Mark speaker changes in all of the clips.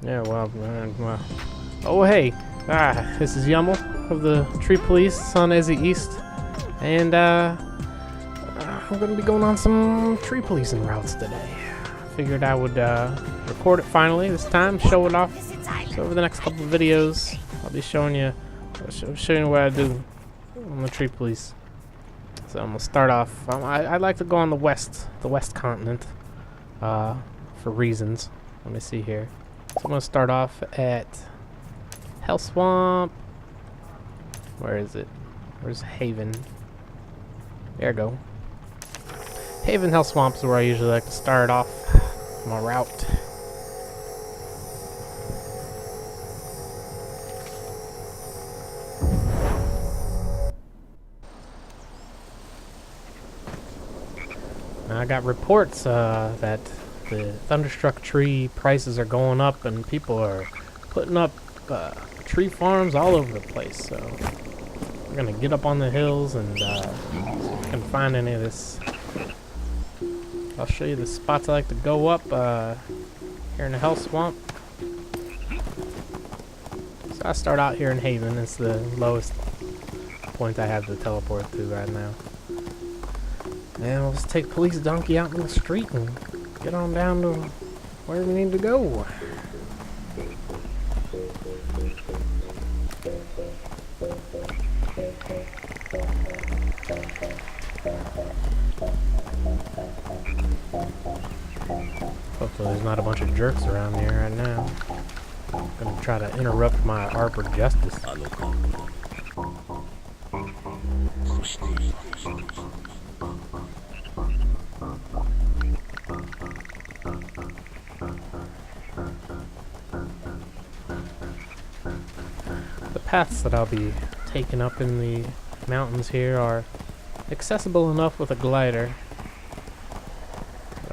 Speaker 1: Yeah, well, well. Oh, hey. This is Yumil of the Tree Police on Ezzy East. And, I'm gonna be going on some tree policing routes today. Figured I would, record it finally this time, show it off. So over the next couple of videos, I'll be showing you, what I do on the tree police. So I'm gonna start off, I like to go on the west continent, for reasons. Let me see here. So I'm gonna start off at Hellswamp. Where is it? Where's Haven? There we go. Haven Hellswamp is where I usually like to start off my route. Now I got reports that the thunderstruck tree prices are going up and people are putting up tree farms all over the place. So we're gonna get up on the hills and see if we can find any of this. I'll show you the spots I like to go up here in the Hellswamp. So I start out here in Haven. It's the lowest point I have to teleport to right now. And we'll just take Police Donkey out in the street and get on down to where we need to go. Hopefully there's not a bunch of jerks around here right now. I'm gonna try to interrupt my Arbor Justice. The paths that I'll be taking up in the mountains here are accessible enough with a glider.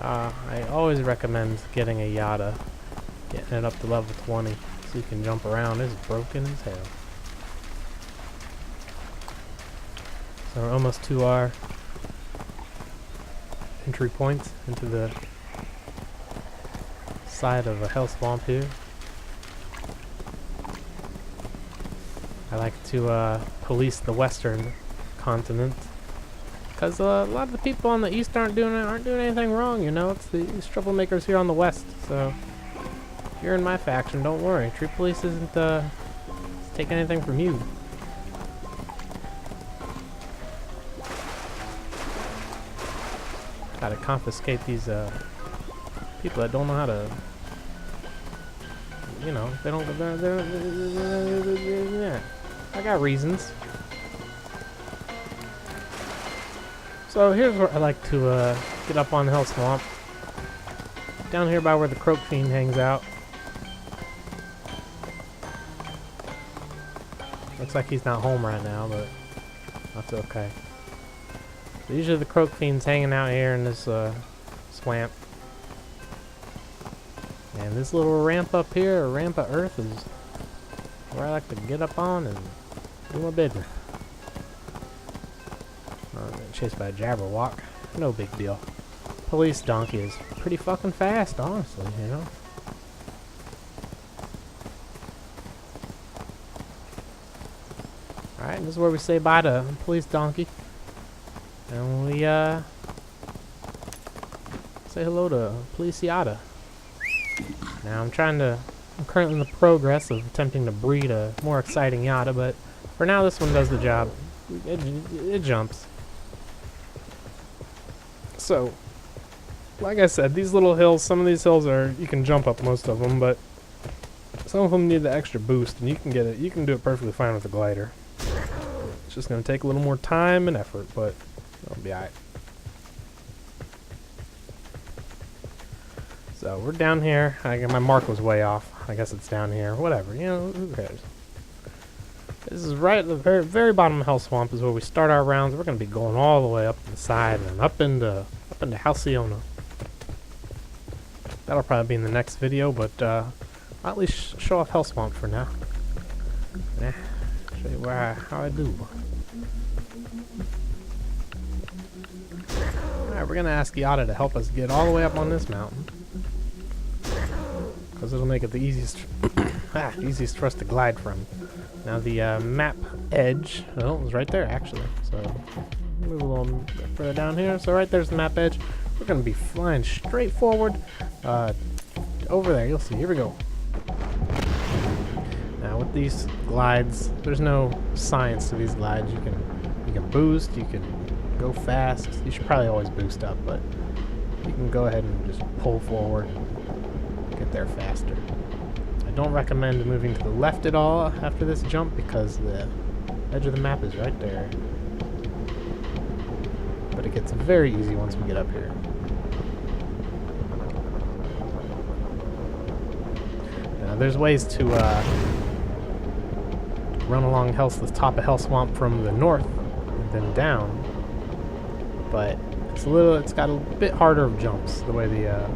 Speaker 1: I always recommend getting a Yada, getting it up to level 20 so you can jump around. It's broken as hell. So we're almost to our entry point into the side of a Hellswamp here. I like to police the western continent because a lot of the people on the east aren't doing anything wrong. You know, it's these troublemakers here on the west. So if you're in my faction, don't worry. Tree Police isn't taking anything from you. Gotta confiscate these people that don't know how to. You know, they don't. Yeah, I got reasons. So here's where I like to get up on Hellswamp. Down here by where the Croak Fiend hangs out. Looks like he's not home right now, but that's okay. So usually the Croak Fiend's hanging out here in this swamp. And this little ramp up here, or ramp of earth, is where I like to get up on and do my business. Chased by a Jabberwock. No big deal. Police Donkey is pretty fucking fast, honestly, you know? Alright, this is where we say bye to Police Donkey. And we, say hello to Police Yada. Now, I'm currently in the progress of attempting to breed a more exciting Yada, but for now this one does the job. It jumps. So, like I said, these little hills, some of these hills you can jump up most of them, but some of them need the extra boost, and you can do it perfectly fine with a glider. It's just going to take a little more time and effort, but it'll be alright. So, we're down here. My mark was way off. I guess it's down here. Whatever, you know, who cares? This is right at the very bottom of Hellswamp is where we start our rounds. We're going to be going all the way up the side and up into Halcyona. That'll probably be in the next video, but I'll at least show off Hellswamp for now. Show you how I do. Alright, we're going to ask Yada to help us get all the way up on this mountain. because it'll make it the easiest, easiest for us to glide from. Now the map edge, oh, it's right there actually. So move a little bit further down here. So right there's the map edge. We're gonna be flying straight forward. Over there, you'll see. Here we go. Now with these glides, there's no science to these glides. You can boost, you can go fast. You should probably always boost up, but you can go ahead and just pull forward and get there faster. I don't recommend moving to the left at all after this jump because the edge of the map is right there. But it gets very easy once we get up here. Now there's ways to run along the top of Hellswamp from the north and then down, but it's got a bit harder of jumps. The way the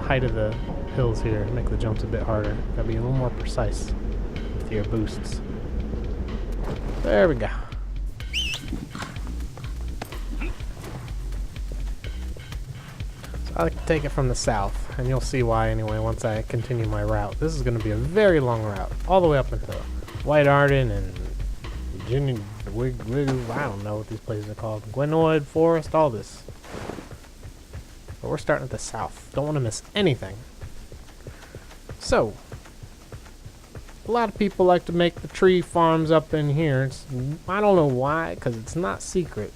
Speaker 1: height of the hills here make the jumps a bit harder. Gotta be a little more precise with your boosts. There we go. So I like to take it from the south, and you'll see why anyway once I continue my route. This is going to be a very long route, all the way up into White Arden and Virginia, I don't know what these places are called. Gwenoid Forest, all this. But we're starting at the south. Don't want to miss anything. So, a lot of people like to make the tree farms up in here. I don't know why, because it's not secret.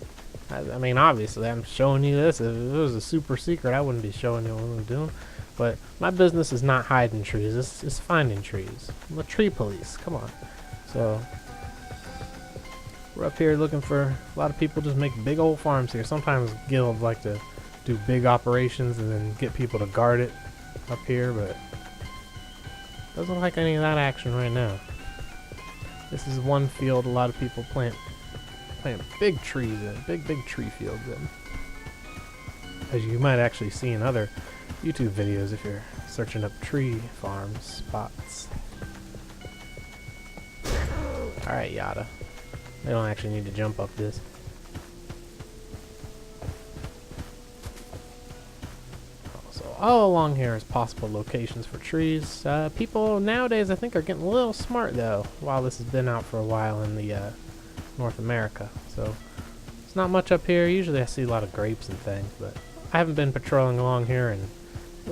Speaker 1: I mean, obviously, I'm showing you this. If it was a super secret, I wouldn't be showing you what I'm doing. But my business is not hiding trees. It's finding trees. I'm a tree police. Come on. So, we're up here looking for a lot of people just make big old farms here. Sometimes guilds like to do big operations and then get people to guard it up here, but doesn't look like any of that action right now. This is one field a lot of people plant big trees in, big tree fields in. As you might actually see in other YouTube videos if you're searching up tree farm spots. Alright, Yada. They don't actually need to jump up this. So all along here is possible locations for trees. People nowadays I think are getting a little smart though, while this has been out for a while in the North America. So it's not much up here. Usually I see a lot of grapes and things, but I haven't been patrolling along here in,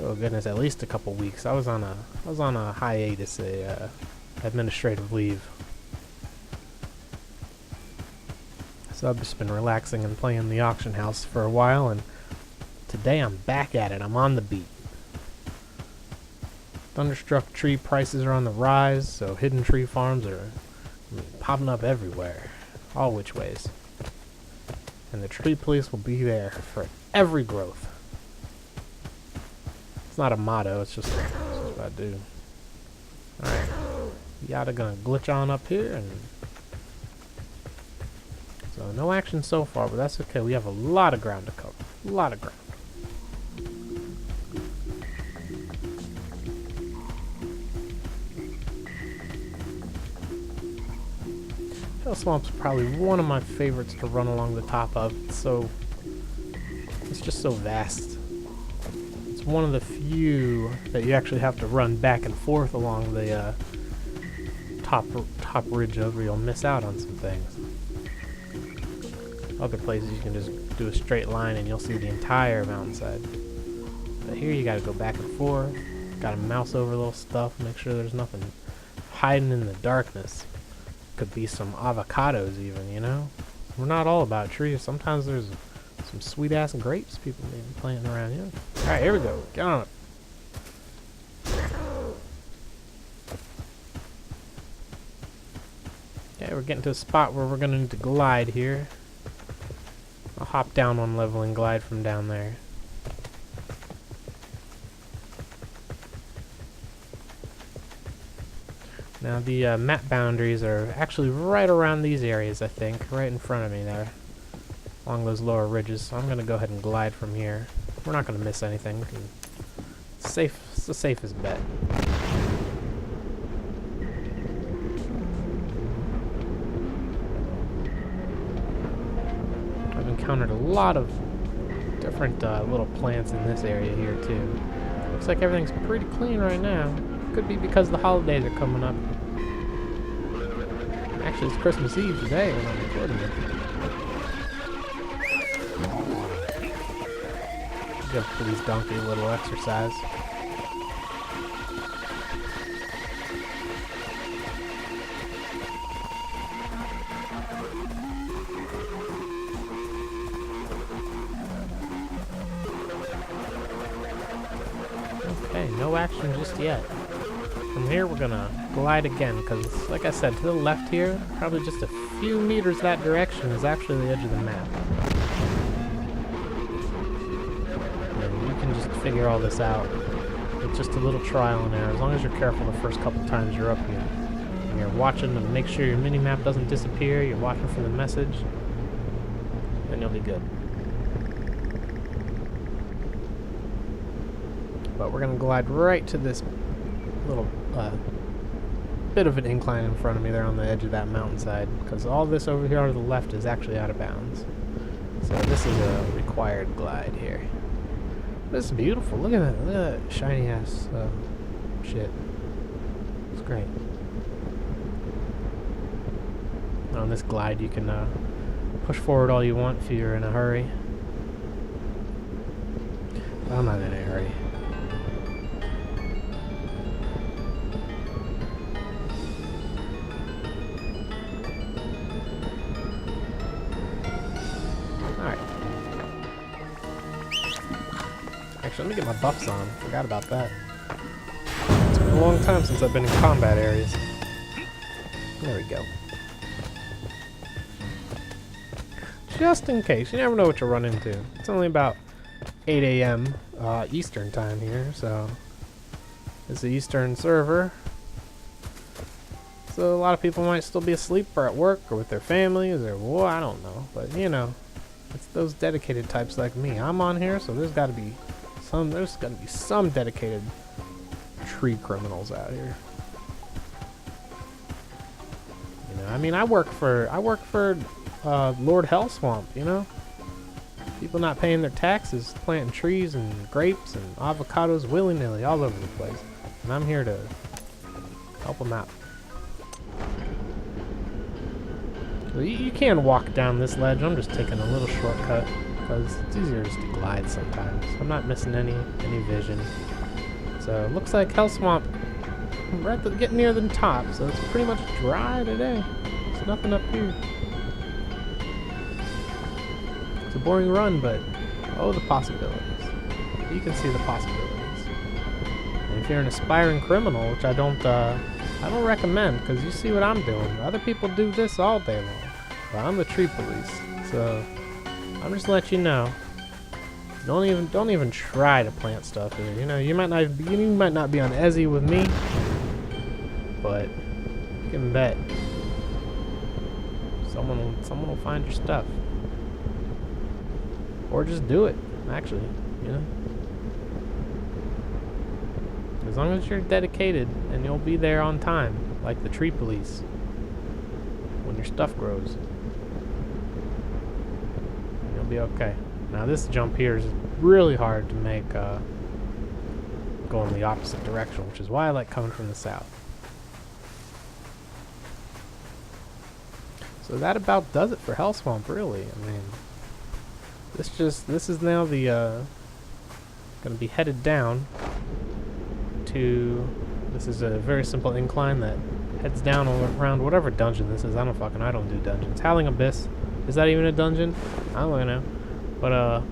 Speaker 1: oh goodness, at least a couple weeks. I was on a hiatus, administrative leave. So I've just been relaxing and playing the auction house for a while, and today I'm back at it. I'm on the beat. Thunderstruck tree prices are on the rise, so hidden tree farms are popping up everywhere, all which ways. And the tree police will be there for every growth. It's not a motto, it's just what I do. Alright, Yada gonna glitch on up here, and so no action so far, but that's okay. We have a lot of ground to cover. A lot of ground. Hellswamp's probably one of my favorites to run along the top of. So it's just so vast. It's one of the few that you actually have to run back and forth along the top ridge of, or you'll miss out on some things. Other places you can just do a straight line and you'll see the entire mountainside. But here you gotta go back and forth. Gotta mouse over little stuff, make sure there's nothing hiding in the darkness. Could be some avocados even, you know? We're not all about trees. Sometimes there's some sweet ass grapes people may be planting around here. Alright, here we go. Get on it. Okay, we're getting to a spot where we're gonna need to glide here. I'll hop down one level and glide from down there. Now the map boundaries are actually right around these areas, I think, right in front of me there, along those lower ridges. So I'm going to go ahead and glide from here. We're not going to miss anything. It's safe. It's the safest bet. I've encountered a lot of different little plants in this area here too. Looks like everything's pretty clean right now. Could be because the holidays are coming up. Actually, it's Christmas Eve today when I'm recording it. Give Police Donkey a little exercise. Okay, no action just yet. From here, we're gonna glide again, because, like I said, to the left here, probably just a few meters that direction is actually the edge of the map. And you can just figure all this out with just a little trial and error, as long as you're careful the first couple times you're up here. And you're watching to make sure your mini-map doesn't disappear, you're watching for the message, and you'll be good. But we're gonna glide right to this little bit of an incline in front of me there on the edge of that mountainside, because all this over here to the left is actually out of bounds. So this is a required glide here. This is beautiful. Look at that. Look at that shiny ass shit. It's great. On this glide you can push forward all you want if you're in a hurry. I'm not in a hurry. Actually, let me get my buffs on. Forgot about that. It's been a long time since I've been in combat areas. There we go. Just in case. You never know what you'll run into. It's only about 8 a.m. Eastern time here, so it's the Eastern server. So a lot of people might still be asleep or at work or with their families or, well, I don't know. But, you know, it's those dedicated types like me. I'm on here, so there's got to be some dedicated tree criminals out here. You know, I mean, I work for Lord Hellswamp, you know? People not paying their taxes, planting trees and grapes and avocados willy-nilly all over the place. And I'm here to help them out. So you can walk down this ledge. I'm just taking a little shortcut, because it's easier just to glide sometimes. I'm not missing any vision. So it looks like Hellswamp, we're getting near the top, so it's pretty much dry today. There's nothing up here. It's a boring run, but oh, the possibilities. You can see the possibilities. And if you're an aspiring criminal, which I don't recommend, because you see what I'm doing. Other people do this all day long. But I'm the tree police, so I'm just letting you know. Don't even try to plant stuff here. You know, you might not be on Ezzy with me, but you can bet someone will find your stuff. Or just do it, actually, you know. As long as you're dedicated and you'll be there on time, like the tree police, when your stuff grows, you'll be okay. Now this jump here is really hard to make go in the opposite direction, which is why I like coming from the south. So that about does it for Hellswamp, really. I mean, this is now the gonna be headed down to, this is a very simple incline that heads down around whatever dungeon this is. I don't do dungeons. Howling Abyss, is that even a dungeon? I don't know. But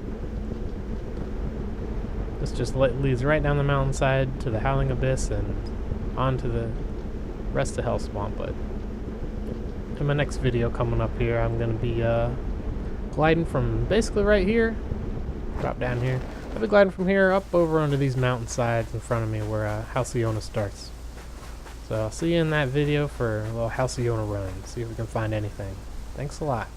Speaker 1: this just leads right down the mountainside to the Howling Abyss and on to the rest of Hellswamp. But in my next video coming up here, I'm gonna be gliding from basically right here, drop down here. I'll be gliding from here up over onto these mountainsides in front of me where Halcyona starts. So I'll see you in that video for a little Halcyona run. See if we can find anything. Thanks a lot.